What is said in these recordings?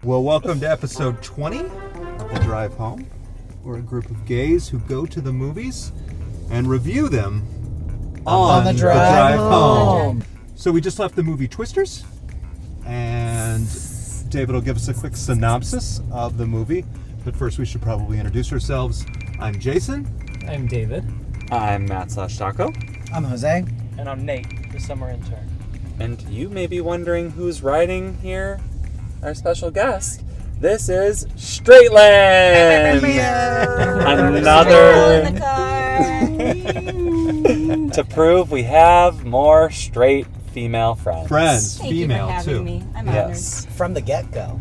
Well, welcome to episode 20 of The Drive Home. We're a group of gays who go to the movies and review them on the drive home. So we just left the movie Twisters, and David will give us a quick synopsis of the movie. But first we should probably introduce ourselves. I'm Jason. I'm David. I'm Matt/Taco. I'm Jose. And I'm Nate, the summer intern. And you may be wondering who's riding here, our special guest. This is Straightland! Another... to prove we have more straight female friends. Thank female, you for having too. me. I'm Yes. From the get-go.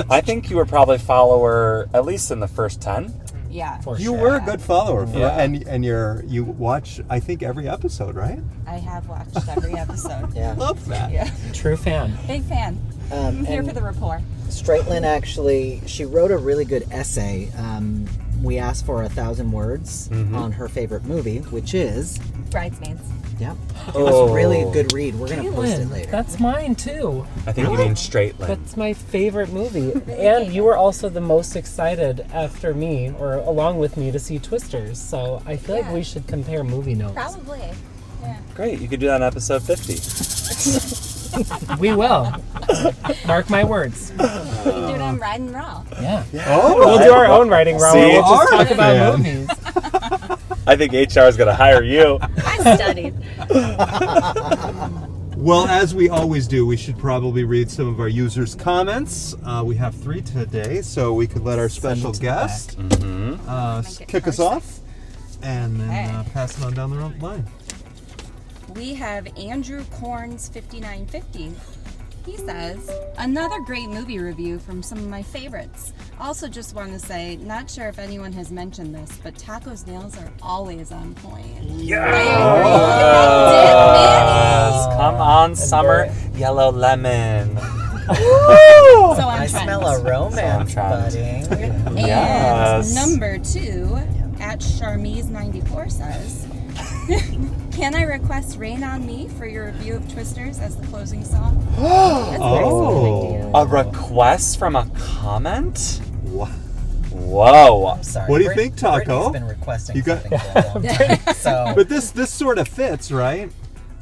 I think you were probably a follower, at least in the first 10. honored. Yeah. For You sure. were a good follower, Yeah. and you watch, I think, every episode, right? I have watched every episode. Yeah. Love that. Yeah. True fan. Big fan. I'm here and for the rapport. Straightlin actually, she wrote a really good essay. We asked for 1,000 words on her favorite movie, which is, Bridesmaids. yeah, it was Oh. a really good read. We're going to post it Caitlin, later. that's mine too. I think you mean Straightland. That's my favorite movie. And you were also the most excited after me, or along with me, to see Twisters. So I feel like Yeah. we should compare movie notes. Probably. Yeah. Great, you could do that in episode 50. We will. Mark my words. We can do it on Ride and Raw. Yeah. Oh, We'll do our own writing round. See? We'll just You are talk about a fan. movies. I think HR is going to hire you. I studied. Well, as we always do, we should probably read some of our users' comments. We have 3 today, so we could let our special guest Make it kick us personal. off and then Okay. pass it on down the line. We have Andrew Corns 5950. He says, another great movie review from some of my favorites. Also just want to say, not sure if anyone has mentioned this, but Taco's nails are always on point. Yes. Come on, summer yellow lemon. So on I trend. smell a romance, So I'm buddy. And Yes. number 2, at Charmise94 says, can I request Rain on Me for your review of Twisters as the closing song? That's a very solid idea. A request from a comment? Wow. Whoa. I'm sorry. What do you think, Taco? Brittany's been requesting You got- something for a long time. So, But this sort of fits, right?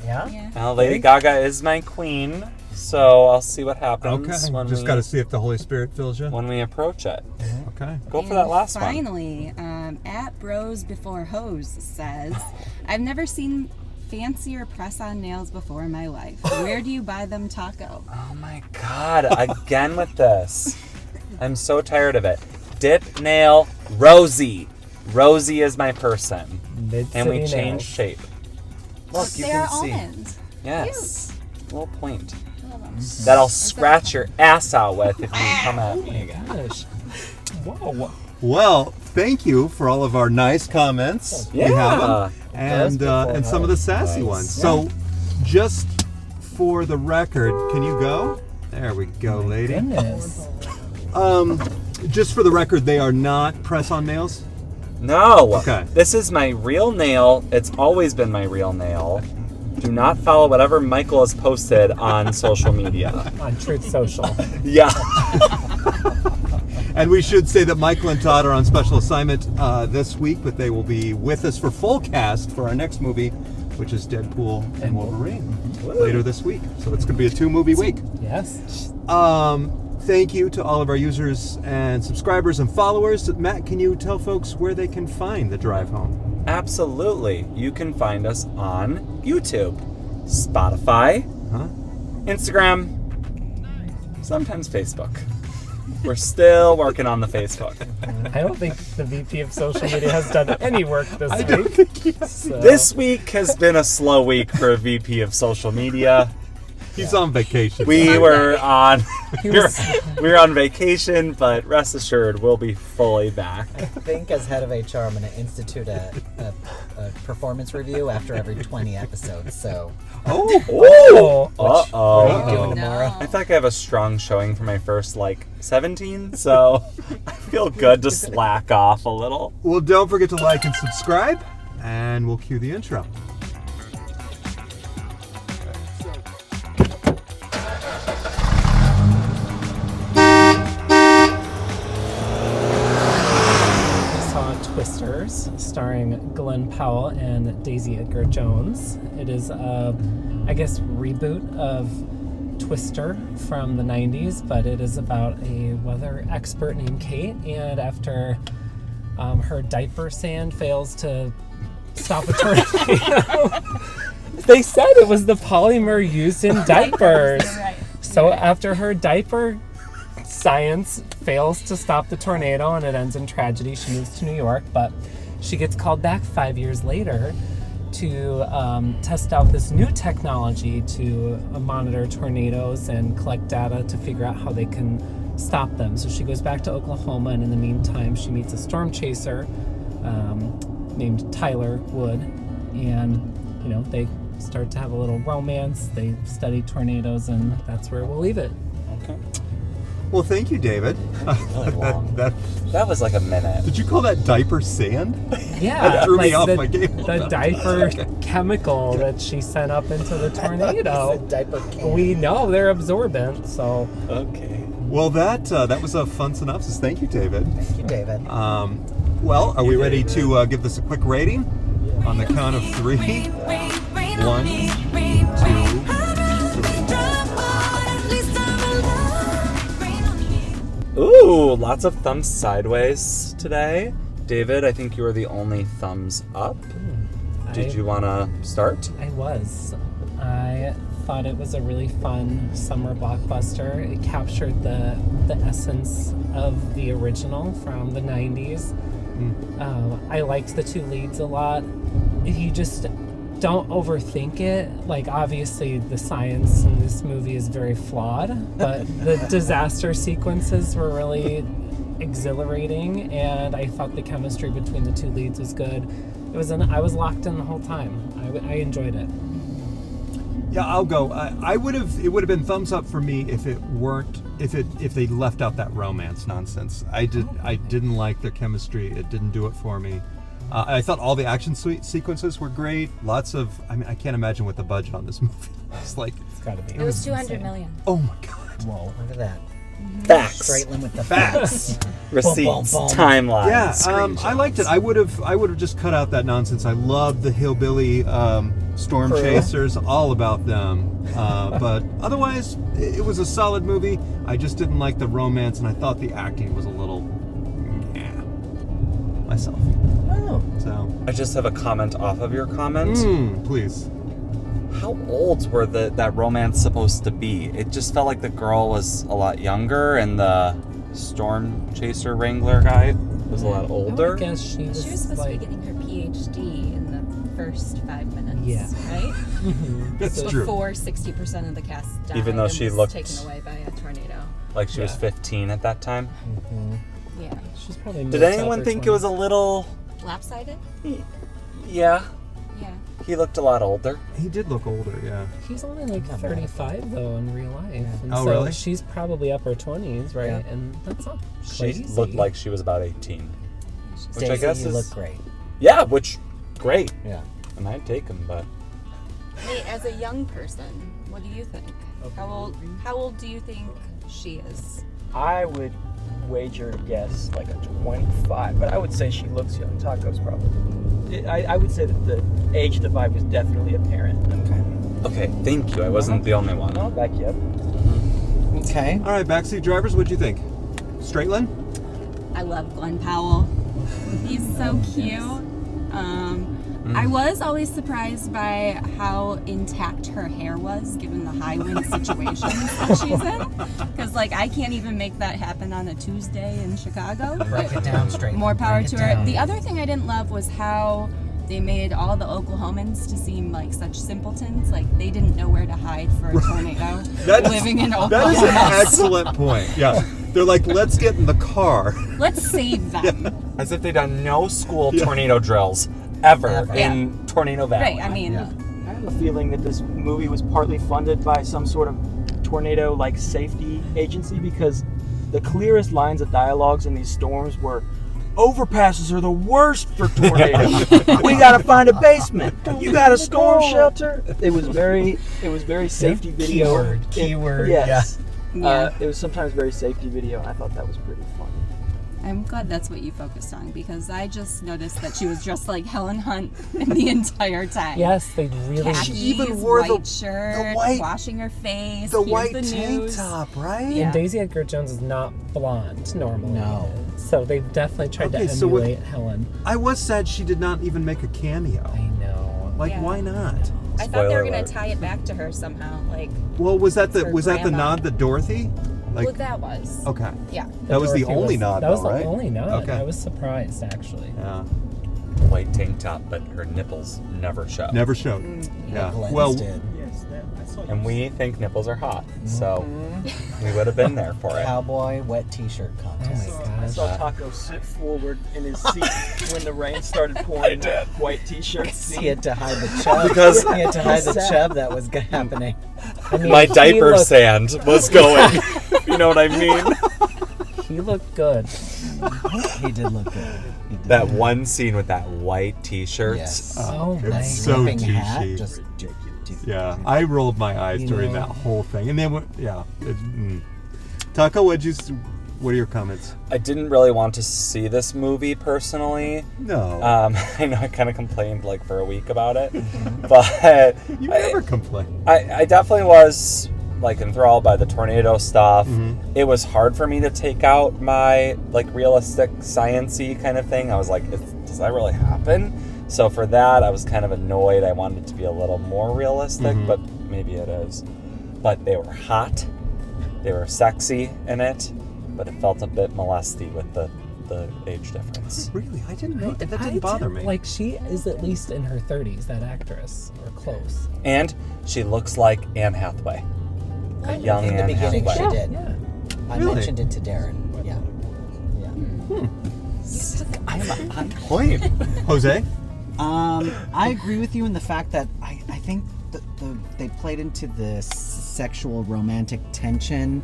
yeah. Yeah. Well, Lady Gaga is my queen, so I'll see what happens when Just we got to see if the Holy Spirit fills you. when we approach it. Okay. Go for that last one. Finally, at Bros Before Hose says, I've never seen fancier press-on nails before in my life. Where do you buy them, Taco? Oh my god, again with this. I'm so tired of it. Dip nail Rosie. Rosie is my person. And we Mid-City change nails. shape. Look, you they can are see. almonds. Yes. Little point. I love them. That I'll scratch your ass out with if you come at me. Gosh. Whoa. Well, thank you for all of our nice comments. We have Yeah. them. And some of the sassy ones. So, just for the record, can you go? There we go, lady. Goodness. Just for the record, they are not press-on nails. No. Okay. This is my real nail. It's always been my real nail. Do not follow whatever Michael has posted on social media. On Truth Social. Yeah. And we should say that Michael and Todd are on special assignment this week, but they will be with us for full cast for our next movie, which is Deadpool and Wolverine, later this week. So it's going to be a 2-movie week. Yes. Thank you to all of our users and subscribers and followers. Matt, can you tell folks where they can find The Drive Home? Absolutely. You can find us on YouTube, Spotify, Huh? Instagram, sometimes Facebook. We're still working on the Facebook. I don't think the VP of social media has done any work this I week. don't think he has. So- This week has been a slow week for a VP of social media. He's on vacation. We were on He we were, was- we were on vacation, but rest assured we'll be fully back. I think as head of HR, I'm going to institute a performance review after every 20 episodes. So, Oh, Oh. what Uh-oh. are you doing No. tomorrow? I feel like I have a strong showing for my first 17, so I feel good to slack off a little. well, don't forget to like and subscribe, and we'll cue the intro. Twisters, starring Glenn Powell and Daisy Edgar Jones. It is a, I guess, reboot of Twister from the 90s, but it is about a weather expert named Kate, and after her diaper sand fails to stop a tornado, they said it was the polymer used in diapers. So after her diaper science fails to stop the tornado and it ends in tragedy, she moves to New York, but she gets called back 5 years later to test out this new technology to monitor tornadoes and collect data to figure out how they can stop them. So she goes back to Oklahoma, and in the meantime she meets a storm chaser named Tyler Wood, and they start to have a little romance. They study tornadoes, and that's where we'll leave it. Okay. Well, thank you, David. Really long. that That was like a minute. Did you call that diaper sand? Yeah, That threw me off the, my game. the diaper chemical that she sent up into the tornado. It's a diaper can. We know they're absorbent, so Okay. Well, that was a fun synopsis. Thank you, David. Thank you, David. Well, are we ready to give this a quick rating? On the count of 3. 1, 2, Ooh, lots of thumbs sideways today. David, I think you were the only thumbs up. Did you want to start? I was. I thought it was a really fun summer blockbuster. It captured the essence of the original from the 90s. I liked the two leads a lot. If you just don't overthink it, like obviously the science in this movie is very flawed, but the disaster sequences were really exhilarating, and I thought the chemistry between the two leads was good. I was locked in the whole time. I enjoyed it. Yeah, I'll go. It would have been thumbs up for me if they left out that romance nonsense. I didn't like their chemistry. It didn't do it for me. I thought all the action sequences were great. Lots of, I can't imagine what the budget on this movie was like. It's gotta be. It was 200 million. Oh my god. Whoa, look at that. Facts. Straightland with the Facts. facts. Receipts. Boom, boom, boom. Timelines. Yeah, I liked it. I would have just cut out that nonsense. I love the hillbilly storm Crew. chasers, all about them. But otherwise, it was a solid movie. I just didn't like the romance, and I thought the acting was a little, myself. Oh. So, I just have a comment off of your comment. please. How old were that romance supposed to be? It just felt like the girl was a lot younger and the storm chaser wrangler guy was a lot older. I guess she was Supposed like, to be getting her PhD in the first 5 minutes. Yeah. Right? That's true. Before 60% of the cast died. Even though and she was looked- taken away by a tornado. Like she was Yeah. 15 at that time. Yeah. she's probably. Did anyone think it was a little... Lopsided? Yeah, Yeah. he looked a lot older. He did look older, yeah. He's only like 35 though in real life. And Oh, so really? she's probably upper 20s, right? Yeah. And that's not She crazy. looked like she was about 18. Which I Stacey, guess you is... look great. Yeah, which... Great. Yeah. And I'd take him, but... Nate, as a young person, what do you think? How old do you think she is? I would wager to guess like a 25, but I would say she looks young. Taco's probably. I would say that the age divide was definitely apparent. Okay, thank you. I wasn't the only one. I'll back you up. Okay. All right, backseat drivers, what'd you think? Straightland? I love Glenn Powell. He's so cute. I was always surprised by how intact her hair was given the high wind situations that she's in. Because, I can't even make that happen on a Tuesday in Chicago. Break it down straight. More power Break it to her. down. The other thing I didn't love was how they made all the Oklahomans to seem like such simpletons. Like they didn't know where to hide for a tornado living in Oklahoma. That is an excellent point. Yeah. They're like, let's get in the car. Let's save them. As if they'd done no school tornado drills ever in Tornado Valley. Right, I mean, I have a feeling that this movie was partly funded by some sort of tornado-like safety agency because the clearest lines of dialogues in these storms were, overpasses are the worst for tornadoes. We gotta find a basement. You got a storm shelter. It was very safety video. Keyword. Yes. Yeah. It was sometimes very safety video, and I thought that was pretty funny. I'm glad that's what you focused on because I just noticed that she was dressed like Helen Hunt the entire time. Yes, they really. Khakis, She even wore white the shirt, white- washing her face. The here's white the tank news. top, right? Yeah. And Daisy Edgar Jones is not blonde normally. No. So they've definitely tried Okay, to so what- emulate Helen. I was sad she did not even make a cameo. I know. Like, Yeah. why not? I thought they Spoiler were gonna alert. tie it back to her somehow. Like, Well, was that the Her was that the grandma. nod to Dorothy? Like, well, that was. okay, Yeah. that was the Dorothy only nod. That was though, the right? only nod. Okay. I was surprised actually. Yeah, White tank top, but her nipples never show. never showed. Yeah. Glenn's Well, did. Yes, I saw you. And we think nipples are hot, so we would have been there for it. Cowboy wet T-shirt Oh contest. my I gosh. saw Taco sit forward in his seat when the rain started pouring in that white t-shirt. He had to hide the chub. Because- he had to hide the chub that was happening. I mean, My he diaper looked- sand was going. You know what I mean? He looked good. He did look good. He did. That one scene with that white t-shirt. Yes. Oh it's my so Whipping hat, cheesy. just Yeah, I rolled my eyes You during know. that whole thing, and then Taco, what are your comments? I didn't really want to see this movie personally. No, I know I kind of complained like for a week about it, but you never complain. I definitely was like enthralled by the tornado stuff. Mm-hmm. It was hard for me to take out my like realistic science-y kind of thing. I was like, does that really happen? So for that, I was kind of annoyed. I wanted it to be a little more realistic, Mm-hmm. but maybe it is. But they were hot. They were sexy in it, but it felt a bit molesty with the age difference. Really, I didn't know that. Didn't bother me. Like she is at least in her 30s, that actress, or close. And she looks like Anne Hathaway. A young In the Anne beginning, Hathaway. she did. Yeah. I Really? mentioned it to Darren. Yeah. I'm on point. Jose, I agree with you in the fact that I think they played into the sexual romantic tension.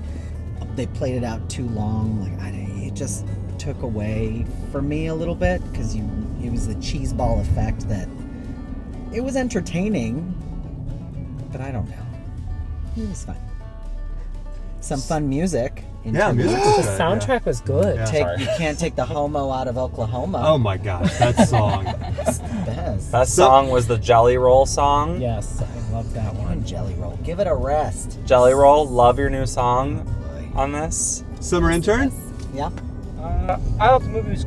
They played it out too long. Like it just took away for me a little bit because it was the cheese ball effect that it was entertaining, but I don't know. It was fun. Some fun music. Yeah, music The was good, soundtrack was good. Yeah. You can't take the homo out of Oklahoma. Oh my gosh, that song. It's the best. Best song was the Jelly Roll song. Yes, I love that One one. Jelly Roll. Give it a rest. Jelly Roll, love your new song on this. Summer intern. Yeah. I thought the movie was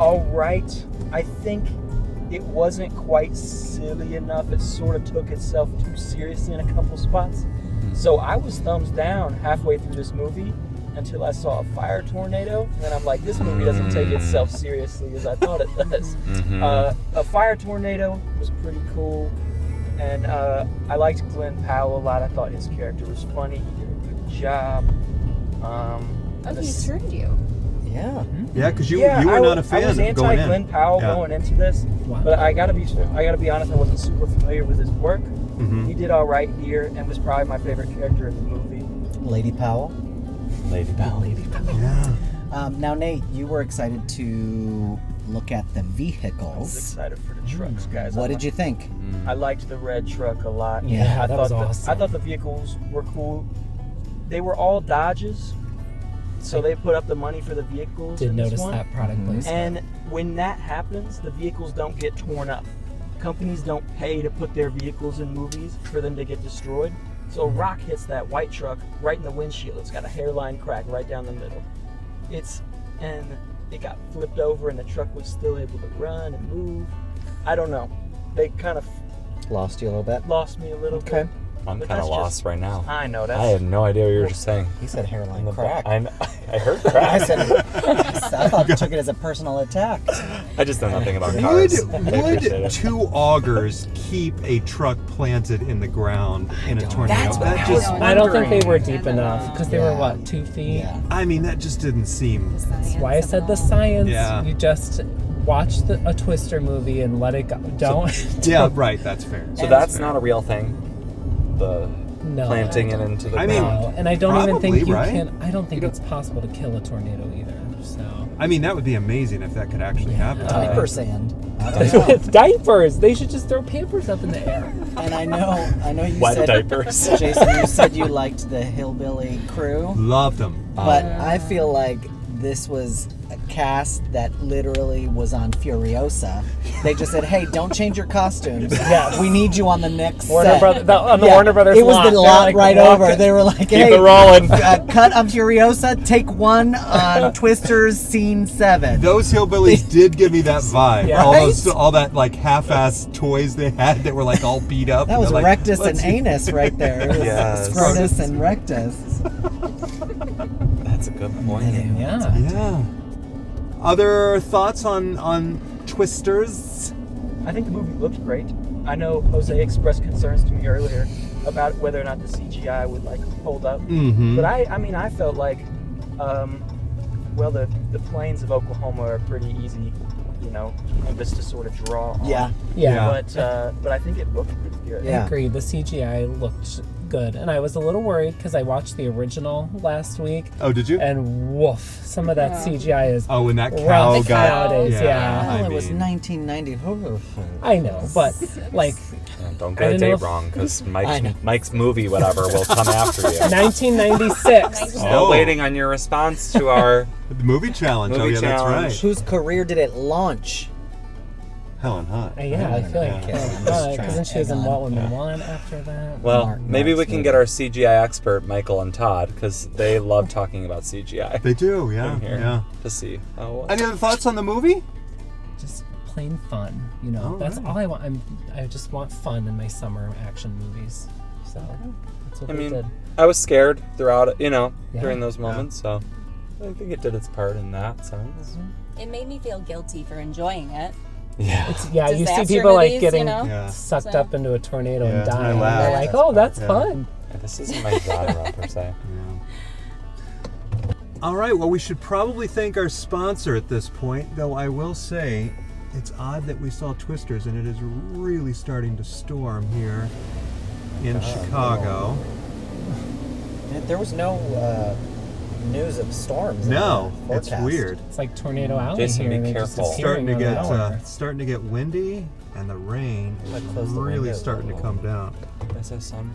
all right. I think it wasn't quite silly enough. It sort of took itself too seriously in a couple spots. So I was thumbs down halfway through this movie until I saw a fire tornado. And then I'm like, this movie doesn't take itself seriously as I thought it does. A fire tornado was pretty cool. And I liked Glenn Powell a lot. I thought his character was funny. He did a good job. Oh, he turned you. Yeah. Yeah, because you Yeah, were not a I fan was anti going in. Glenn Powell Yeah. going into this, Wow. but I gotta be honest. I wasn't super familiar with his work. Mhm. He did all right here, and was probably my favorite character in the movie. Lady Powell. Lady Bell. Yeah. Now, Nate, you were excited to look at the I was vehicles. excited for the trucks, guys. What did you think? I liked the red truck a lot. Yeah, I that thought was awesome. I thought the vehicles were cool. They were all Dodges, so they put up the money for the vehicles. Did in this notice one. that product placement. And when that happens, the vehicles don't get torn up. Companies don't pay to put their vehicles in movies for them to get destroyed. So a rock hits that white truck right in the windshield. It's got a hairline crack right down the middle. And it got flipped over and the truck was still able to run and move. I don't know. They kind of Lost you a little bit? lost me a little bit. I'm But kind of that's lost just- right now. I know I had that's no idea what you were just saying. He said hairline crack. I heard I crack. said, I thought you took it as a personal attack. I just know nothing about Would cars. I appreciate it. two augers keep a truck planted in the ground in a don't tornado? know. That That's just what I don't think they were I deep don't enough know. because they were Yeah. what, 2 feet? Yeah. I mean, that just didn't seem. That's why I said the science. Yeah. You just watch a Twister movie and let it go. Don't. Yeah, right. That's fair. So that's not a real thing. The No. planting it into the I mean, ground. No, and I don't even think Probably, you right? can. I don't think it's possible to kill a tornado either. So. I mean, that would be amazing if that could actually happen. Diaper sand. I don't know. With diapers, they should just throw Pampers up in the air. And I know you Wet said, diapers. Jason, you said you liked the Hillbilly Crew, Loved them. but I feel like this was a cast that literally was on Furiosa. They just said, "Hey, don't change your costumes. Yes. We need you on the next Warner set." Brothers, on the Yeah, Warner Brothers it was lot. the They're lot like, right walk over. it. They were like, Keep "Hey, it rolling." cut on Furiosa. Take one on Twisters scene 7." Those hillbillies did give me that vibe. Yeah. All that like half-assed toys they had that were like all beat up. That and was they're like, rectus and "Let's- anus right there. It was Yes. Scrotus and rectus. That's a good point. Yeah. Yeah. Other thoughts on Twisters? I think the movie looked great. I know Jose expressed concerns to me earlier about whether or not the CGI would like hold up. Mm-hmm. But I felt like, well, the plains of Oklahoma are pretty easy, canvas to sort of draw on. Yeah. Yeah. But I think it looked pretty good. Yeah. I agree. The CGI looked good, and I was a little worried because I watched the original last week, Oh, did you? and woof, some of that CGI is Oh, when that cow rough got. nowadays. yeah. Yeah, I Well, it was mean- 1990. I know, but like Don't I get a didn't know date if- wrong, because I know. Mike's movie, whatever, will come after you. 1996. Still Oh. waiting on your response to our. The movie challenge. Movie oh, yeah, challenge. that's right. Whose career did it launch? Helen Hunt. Yeah, I feel like Yeah. I'm just trying because then to she was in egg What on. Women Want after that. Well, Mark maybe we Mark's can movie. get our CGI expert, Michael and Todd, because they love talking about CGI. They do, yeah. in here Yeah. To see how it was. Any other thoughts on the movie? Just plain fun, That's Alright. all I want. I just want fun in my summer action movies. So that's what I they mean, did. I was scared throughout it, Yeah. during those moments, so I think it did its part in that sense. It made me feel guilty for enjoying it. Yeah. Yeah, you see Disaster people like movies, getting Yeah. sucked So- up into a tornado Yeah, and I dying. And laughed. they're like, oh, that's Yeah. fun. This isn't my genre, per se. Yeah. All right, well, we should probably thank our sponsor at this point, though I will say it's odd that we saw Twisters and it is really starting to storm here in Chicago. There was no news of storms. in No, the it's forecast. weird. It's like Tornado Alley Jason, here. be and they're just careful. appearing Starting to get windy, and the rain is Like, close the really windows a starting to little. come down. Is there some?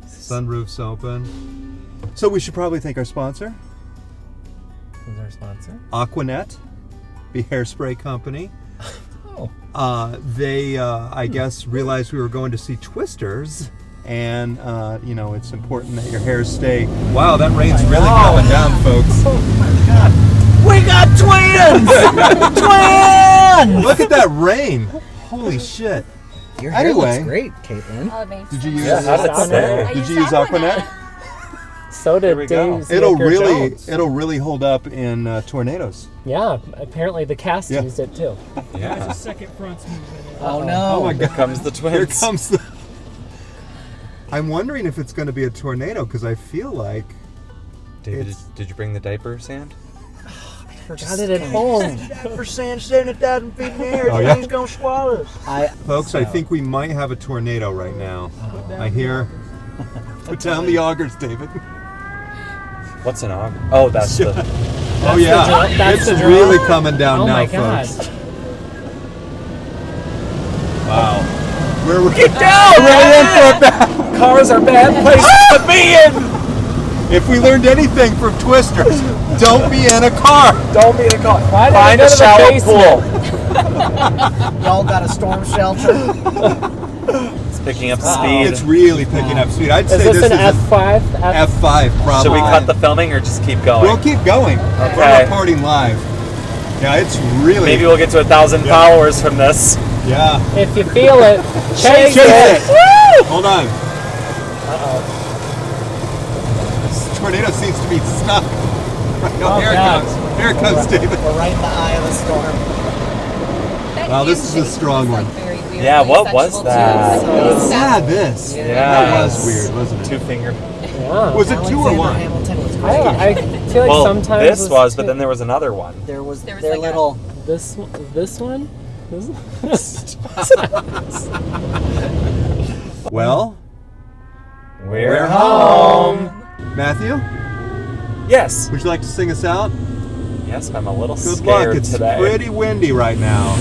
Sunroof's open. So we should probably thank our sponsor, Who's our sponsor? Aquanet, the hairspray company. Oh, They, I guess, realized we were going to see Twisters, and it's important that your hairs stay. Wow, that rain's really coming down, folks. We got twins! Twins! Look at that rain! Holy shit! Your hair Anyway. looks great, Caitlin. Oh, it makes Did you sense. use Yeah, how'd it Aquanet. stay? I Did you used use Aquanet? so There we did go. Dave's It'll Edgar really, Jones. it'll really hold up in tornadoes. Yeah, apparently the cast Yeah. used it too. Yeah. second front's moving. Oh no. Oh my Here god! comes the Here twins. comes the. I'm wondering if it's going to be a tornado because I feel like David, It's- did you bring the diaper sand? Got it at home. For sand 70,000 feet in the air, Oh, yeah? thing's gonna swallow us. folks, I think we might have a tornado right now. I hear. Put down the augers, David. What's an auger? Oh, that's the. Oh yeah, the drum- that's it's the drum. really coming down Oh now, my god. folks. Wow. Where we Cars are bad places to be in! If we learned anything from Twisters, don't be in a car. Don't be in a car. Why did I Find go a to the shallow basement? pool. Y'all got a storm shelter? It's picking up speed. It's really picking up speed. I'd Is say this this an is F5? a F5 probably. Should we cut the filming or just keep going? We'll keep going. Okay. We're reporting live. Yeah, it's really. Maybe we'll get to 1,000 followers from this. Yeah. If you feel it, chase Chase it. it. Hold on. This tornado seems to be stuck. Right, Oh, here God. it comes. Here it comes, David. We're right in the eye of the storm. That Wow, this is a handshake strong was, one. like, very weird, Yeah, really what was sexual, that? too. Yeah, this. Yeah. That was weird, wasn't it? Two finger. Yeah. Was it two or Alexander one? Hamilton was great. I feel like Well, sometimes this was, but two. then there was another one. There was There was their like a- little. this one. This Well, We're home. Matthew, Yes. would you like to sing us out? Yes, I'm a little Good scared luck. It's today. pretty windy right now.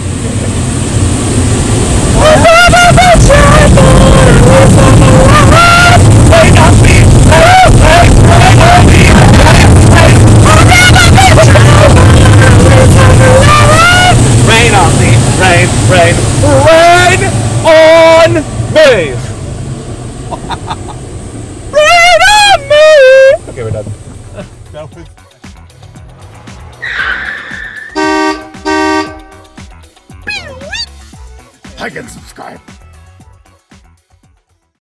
like and subscribe.